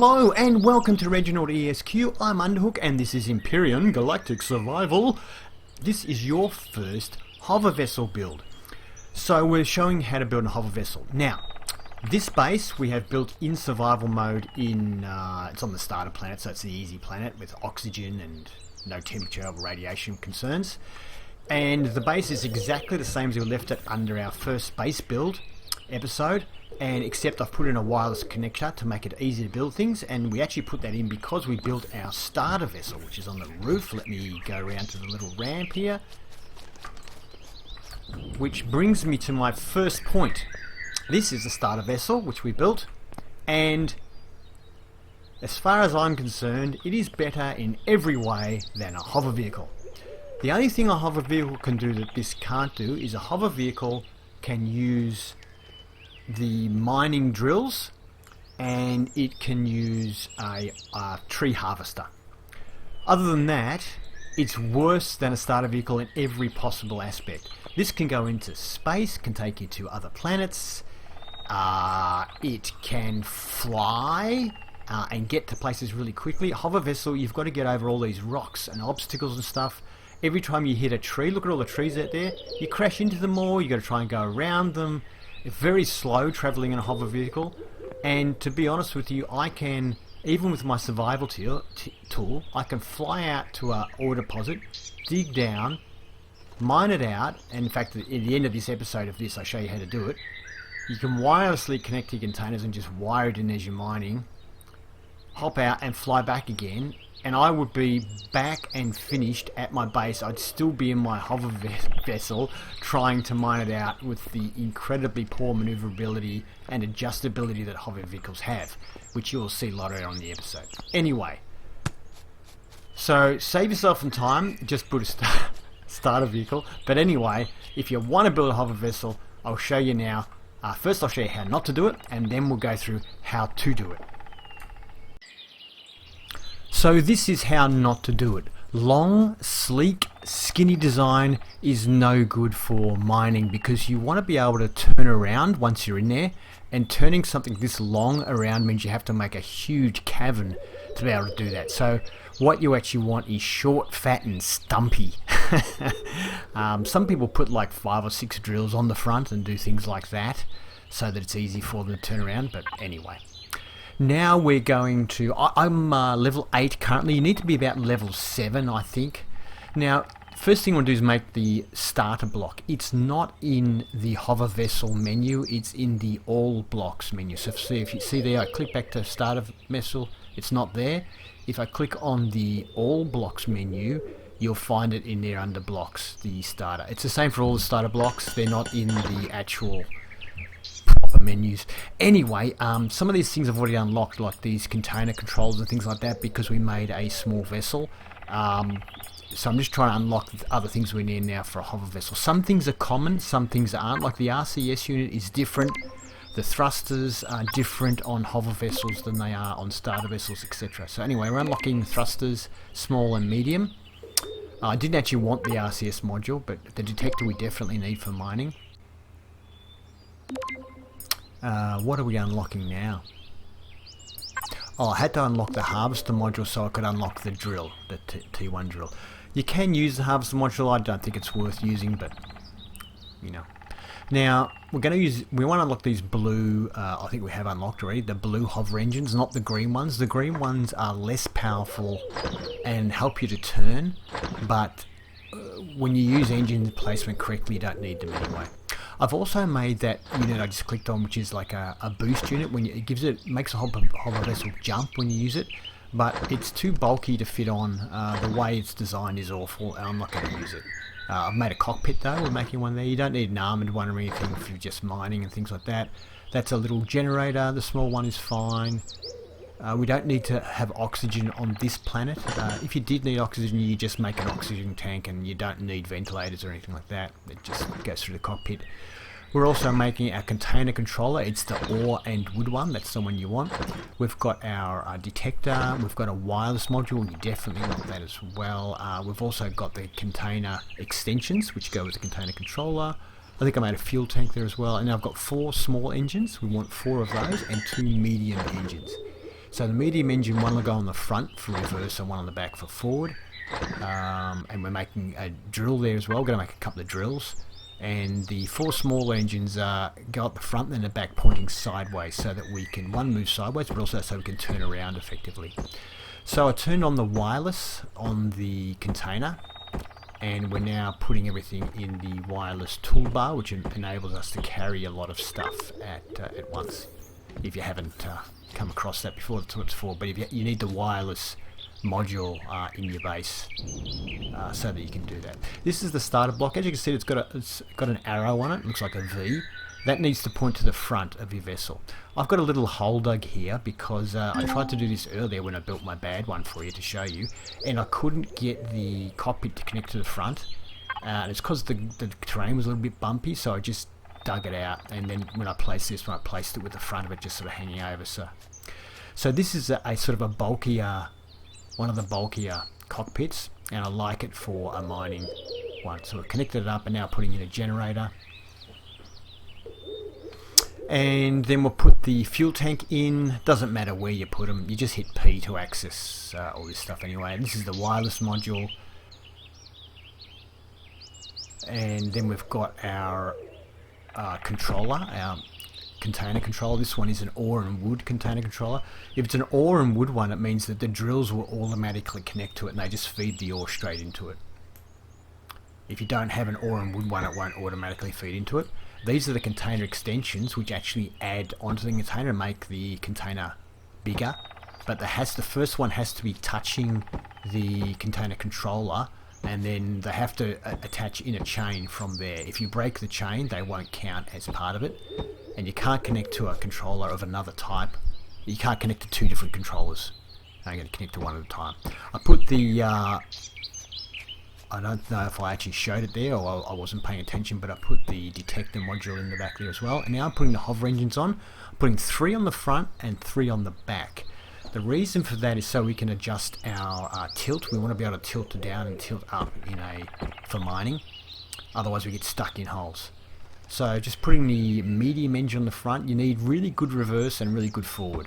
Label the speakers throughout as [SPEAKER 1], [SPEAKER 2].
[SPEAKER 1] Hello and welcome to Reginald ESQ. I'm Underhook and this is Empyrion Galactic Survival. This is your first hover vessel build. So we're showing how to build a hover vessel. Now, this base we have built in survival mode it's on the starter planet, so it's the easy planet with oxygen and no temperature or radiation concerns. And the base is exactly the same as we left it under our first base build episode, and except I've put in a wireless connector to make it easy to build things, and we actually put that in because we built our starter vessel, which is on the roof. Let me go around to the little ramp here, which brings me to my first point. This is the starter vessel which we built, and as far as I'm concerned, it is better in every way than a hover vehicle. The only thing a hover vehicle can do that this can't do is a hover vehicle can use the mining drills, and it can use a tree harvester. Other than that, it's worse than a starter vehicle in every possible aspect. This can go into space, can take you to other planets, it can fly and get to places really quickly. A hover vessel, you've got to get over all these rocks and obstacles and stuff. Every time you hit a tree, look at all the trees out there, you crash into them all, you got to try and go around them. It's very slow travelling in a hover vehicle, and to be honest with you, I can, even with my survival tool, I can fly out to a ore deposit, dig down, mine it out, and in fact at the end of this episode of this I show you how to do it. You can wirelessly connect your containers and just wire it in as you're mining, hop out and fly back again, and I would be back and finished at my base. I'd still be in my hover vessel trying to mine it out with the incredibly poor maneuverability and adjustability that hover vehicles have, which you'll see later on in the episode. Anyway, so save yourself some time, just put a starter vehicle. But anyway, if you want to build a hover vessel, I'll show you now. First I'll show you how not to do it, and then we'll go through how to do it. So this is how not to do it. Long, sleek, skinny design is no good for mining because you want to be able to turn around once you're in there, and turning something this long around means you have to make a huge cavern to be able to do that. So what you actually want is short, fat and stumpy. Some people put like 5 or 6 drills on the front and do things like that so that it's easy for them to turn around, but anyway. Now we're going to, I'm level 8 currently. You need to be about level 7, I think. Now, first thing I want to do is make the starter block. It's not in the hover vessel menu, it's in the all blocks menu. So if you see there, I click back to starter vessel, it's not there. If I click on the all blocks menu, you'll find it in there under blocks, the starter. It's the same for all the starter blocks, they're not in the actual proper menus. Anyway, some of these things I've already unlocked, like these container controls and things like that, because we made a small vessel. So I'm just trying to unlock other things we need now for a hover vessel. Some things are common, some things aren't. Like the RCS unit is different. The thrusters are different on hover vessels than they are on starter vessels, etc. So anyway, we're unlocking thrusters, small and medium. I didn't actually want the RCS module, but the detector we definitely need for mining. What are we unlocking now? Oh, I had to unlock the harvester module so I could unlock the drill, the T1 drill. You can use the harvester module. I don't think it's worth using, but you know. Now we want to unlock these blue, I think we have unlocked already, the blue hover engines, not the green ones. The green ones are less powerful and help you to turn, but when you use engine placement correctly, you don't need them anyway. I've also made that unit I just clicked on, which is like a boost unit. When it makes a hover vessel jump when you use it, but it's too bulky to fit on. The way it's designed is awful, and I'm not going to use it. I've made a cockpit though. We're making one there. You don't need an armoured one or anything if you're just mining and things like that. That's a little generator. The small one is fine. We don't need to have oxygen on this planet. If you did need oxygen, you just make an oxygen tank, and you don't need ventilators or anything like that. It just goes through the cockpit. We're also making a container controller. It's the ore and wood one. That's the one you want. We've got our detector. We've got a wireless module. You definitely want that as well. We've also got the container extensions, which go with the container controller. I think I made a fuel tank there as well. And I've got 4 small engines. We want 4 of those and 2 medium engines. So the medium engine, one will go on the front for reverse and one on the back for forward. And we're making a drill there as well. We're going to make a couple of drills. And the 4 small engines go up the front and the back pointing sideways so that we can, one, move sideways, but also so we can turn around effectively. So I turned on the wireless on the container, and we're now putting everything in the wireless toolbar, which enables us to carry a lot of stuff at once. If you haven't come across that before, that's what it's for. But if you need the wireless module in your base so that you can do that. This is the starter block. As you can see, it's got an arrow on it. It looks like a V. That needs to point to the front of your vessel. I've got a little hole dug here because I tried to do this earlier when I built my bad one for you to show you, and I couldn't get the cockpit to connect to the front. And it's because the terrain was a little bit bumpy, so I just dug it out, and then when I placed it with the front of it just sort of hanging over. So this is a sort of a bulkier, one of the bulkier cockpits, and I like it for a mining one. So we've connected it up and now putting in a generator. And then we'll put the fuel tank in. Doesn't matter where you put them, you just hit P to access all this stuff anyway. And this is the wireless module. And then we've got our controller, our container controller. This one is an ore and wood container controller. If it's an ore and wood one, it means that the drills will automatically connect to it and they just feed the ore straight into it. If you don't have an ore and wood one, it won't automatically feed into it. These are the container extensions which actually add onto the container and make the container bigger. But the first one has to be touching the container controller, and then they have to attach in a chain from there. If you break the chain, they won't count as part of it. And you can't connect to a controller of another type. You can't connect to 2 different controllers. I'm going to connect to one at a time. I put the I don't know if I actually showed it there or I wasn't paying attention, but I put the detector module in the back there as well. And now I'm putting the hover engines on. I'm putting 3 on the front and 3 on the back. The reason for that is so we can adjust our tilt. We want to be able to tilt down and tilt up for mining. Otherwise we get stuck in holes. So just putting the medium engine on the front, you need really good reverse and really good forward.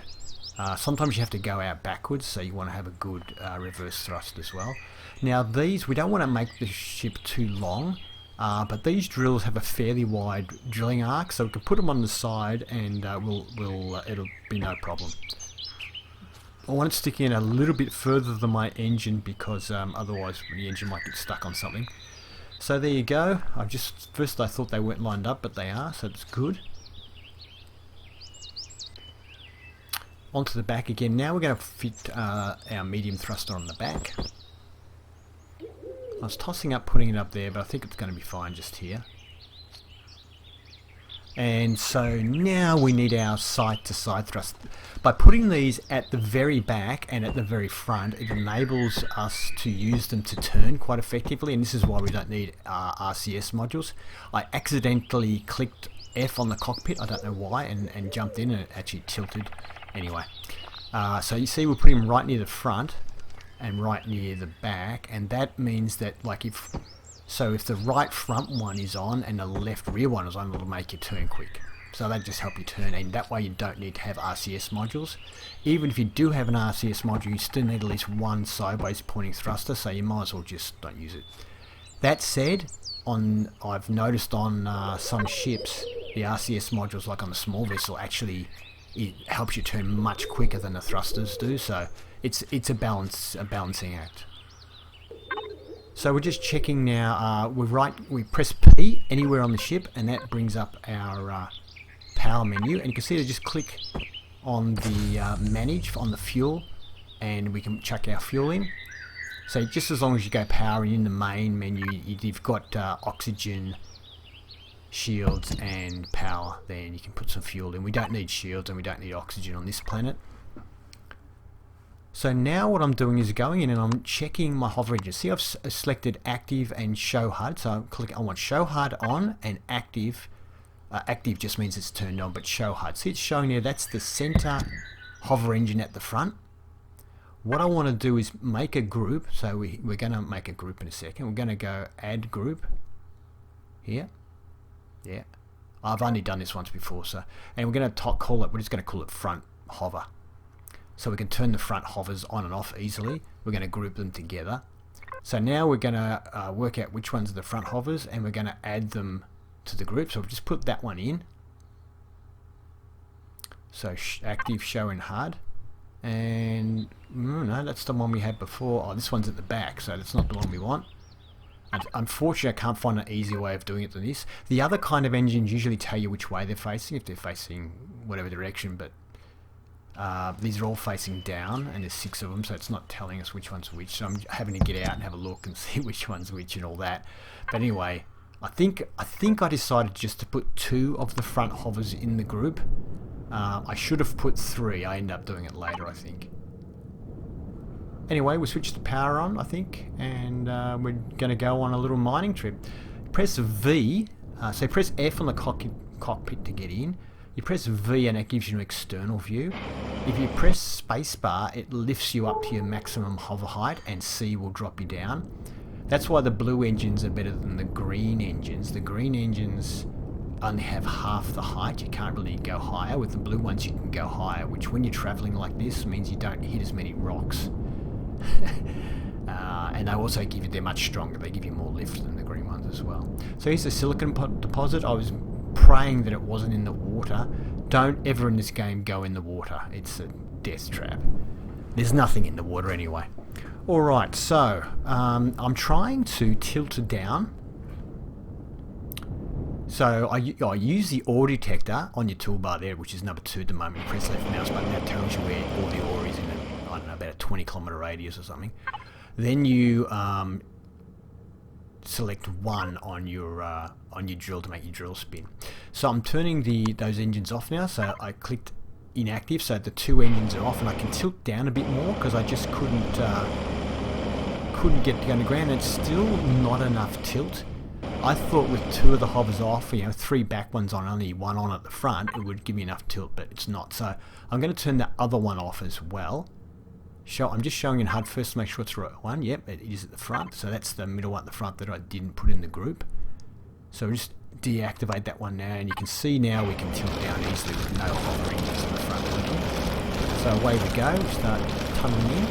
[SPEAKER 1] Sometimes you have to go out backwards, so you want to have a good reverse thrust as well. Now these, we don't want to make the ship too long, but these drills have a fairly wide drilling arc, so we can put them on the side and it'll be no problem. I want it to stick in a little bit further than my engine because otherwise the engine might get stuck on something. So there you go. First I thought they weren't lined up, but they are, so that's good. Onto the back again. Now we're going to fit our medium thruster on the back. I was tossing up putting it up there, but I think it's going to be fine just here. And so now we need our side-to-side thrust. By putting these at the very back and at the very front, it enables us to use them to turn quite effectively, and this is why we don't need RCS modules. I accidentally clicked F on the cockpit, I don't know why, and jumped in and it actually tilted. Anyway, so you see we're putting them right near the front and right near the back, and that means that if the right front one is on and the left rear one is on, it'll make you turn quick. So that just help you turn, and that way you don't need to have RCS modules. Even if you do have an RCS module, you still need at least one sideways pointing thruster, so you might as well just don't use it. That said, I've noticed on some ships, the RCS modules, like on a small vessel, actually it helps you turn much quicker than the thrusters do, so it's a balancing act. So we're just checking now. We press P anywhere on the ship, and that brings up our power menu. And you can see, just click on the manage on the fuel, and we can chuck our fuel in. So just as long as you go power in the main menu, you've got oxygen, shields, and power. Then you can put some fuel in. We don't need shields and we don't need oxygen on this planet. So now what I'm doing is going in and I'm checking my hover engine. See, I've selected active and show HUD. So I want show HUD on and active. Active just means it's turned on, but show HUD. See, it's showing there. That's the center hover engine at the front. What I want to do is make a group. So we're going to make a group in a second. We're going to go add group here. Yeah, I've only done this once before. And we're going to call it. We're just going to call it front hover. so we can turn the front hovers on and off easily. We're going to group them together. So now we're going to work out which ones are the front hovers, and we're going to add them to the group. So we'll just put that one in. So active, show in HUD. And no, that's the one we had before. Oh, this one's at the back, so that's not the one we want. And unfortunately, I can't find an easier way of doing it than this. The other kind of engines usually tell you which way they're facing, if they're facing whatever direction, but these are all facing down, and there's 6 of them, so it's not telling us which one's which. So I'm having to get out and have a look and see which one's which and all that. But anyway, I think I decided just to put 2 of the front hovers in the group. I should have put 3. I ended up doing it later, I think. Anyway, we switched the power on, I think, and we're going to go on a little mining trip. Press V, so press F on the cockpit to get in. You press V and it gives you an external view. If you press spacebar, it lifts you up to your maximum hover height, and C will drop you down. That's why the blue engines are better than the green engines. The green engines only have half the height. You can't really go higher. With the blue ones you can go higher, which when you're travelling like this means you don't hit as many rocks. And they also they're much stronger. They give you more lift than the green ones as well. So here's the silicon deposit. I was praying that it wasn't in the water. Don't ever in this game go in the water. It's a death trap. There's nothing in the water anyway. Alright, so I'm trying to tilt it down. So I use the ore detector on your toolbar there, which is number 2 at the moment. You press left mouse button, that tells you where all the ore is in I don't know, about a 20-kilometer radius or something. Then you select 1 on your drill to make your drill spin. So I'm turning those engines off now. So I clicked inactive, so the 2 engines are off, and I can tilt down a bit more because I just couldn't get down the ground. It's still not enough tilt. I thought with 2 of the hovers off, 3 back ones on, only 1 on at the front, it would give me enough tilt, but it's not. So I'm going to turn the other one off as well. I'm just showing in HUD first to make sure it's the right one. Yep, it is at the front. So that's the middle one at the front that I didn't put in the group. So we just deactivate that one now, and you can see now we can tilt down easily with no hovering engines in the front. So away we go. We start tunneling in.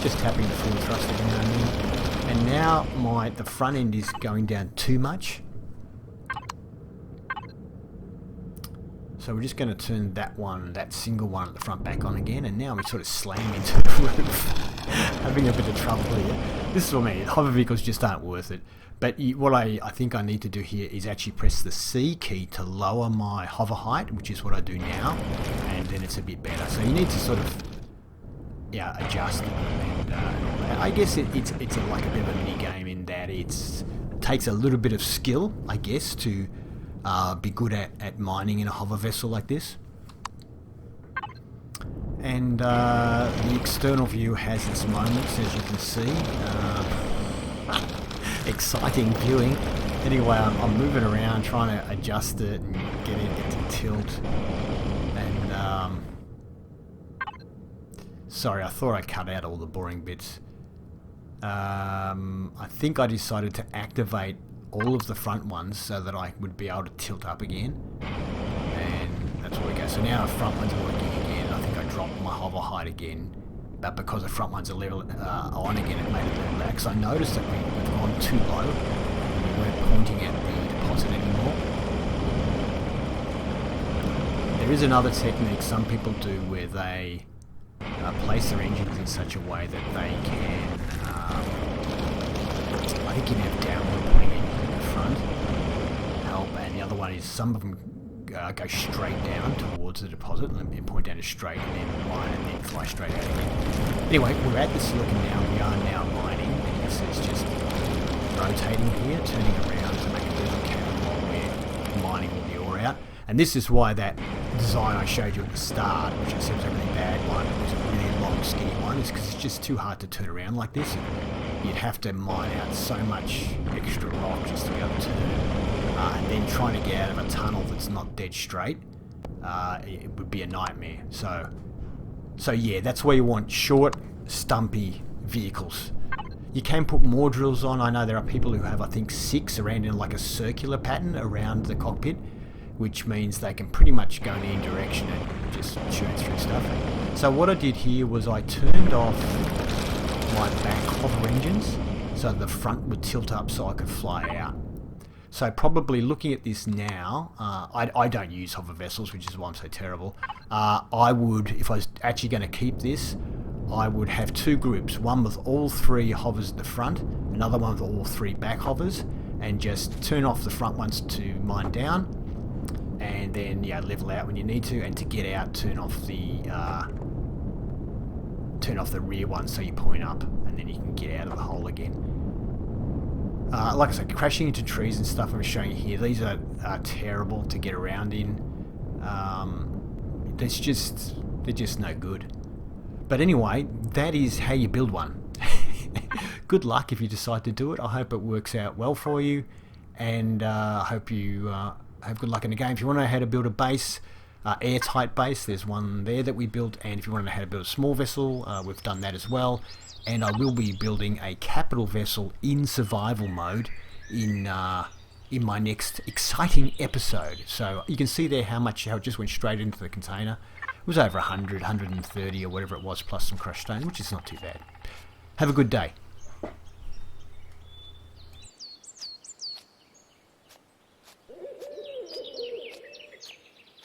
[SPEAKER 1] Just tapping the full thrust every now and then. And now the front end is going down too much. So we're just going to turn that single one at the front back on again, and now we sort of slam into the roof. Having a bit of trouble here. This is what I mean, hover vehicles just aren't worth it. But what I think I need to do here is actually press the C key to lower my hover height, which is what I do now, and then it's a bit better. So you need to sort of adjust it. And I guess it's like a bit of a mini game in that it takes a little bit of skill, I guess, to be good at mining in a hover vessel like this. And the external view has its moments, as you can see. Exciting viewing. Anyway, I'm moving around trying to adjust it and get it to tilt. And sorry, I thought I cut out all the boring bits. I think I decided to activate all of the front ones so that I would be able to tilt up again, and that's where we go. So now our front ones are working again. I think I dropped my hover height again, but because the front ones are level on again, it made it level out. Because I noticed that we've gone too low and we weren't pointing at the deposit anymore. There is another technique some people do where they place their engines in such a way that they can I think you can have downward pointing engines in the front help, and the other one is some of them go straight down towards the deposit and point down to straight and then line and then fly straight out again. Anyway, we're at the silicon now. We are now mining, and you see it's just rotating here, turning around to make a bit of a cannon while we're mining all the ore out. And this is why that design I showed you at the start, which I said was a really bad one, it was a really long skinny one, is because it's just too hard to turn around like this. You'd have to mine out so much extra rock just to be able to turn, and then trying to get out of a tunnel that's not dead straight, it would be a nightmare. So yeah, that's where you want short, stumpy vehicles. You can put more drills on. I know there are people who have, I think, 6 around in like a circular pattern around the cockpit, which means they can pretty much go in any direction and just shoot through stuff. So what I did here was I turned off my back hover engines so the front would tilt up so I could fly out. So probably looking at this now, I don't use hover vessels, which is why I'm so terrible. I would, if I was actually going to keep this, I would have two groups, one with all three hovers at the front, another one with all three back hovers, and just turn off the front ones to mine down, and then level out when you need to, and to get out, turn off the rear one so you point up, and then you can get out of the hole again. Like I said, crashing into trees and stuff I'm showing you here, these are terrible to get around in. They're just no good. But anyway, that is how you build one. Good luck if you decide to do it. I hope it works out well for you, and I hope you have good luck in the game. If you want to know how to build a base, airtight base, there's one there that we built, and if you want to know how to build a small vessel, we've done that as well. And I will be building a capital vessel in survival mode in my next exciting episode. So you can see there how it just went straight into the container. It was over 100, 130 or whatever it was, plus some crushed stone, which is not too bad. Have a good day.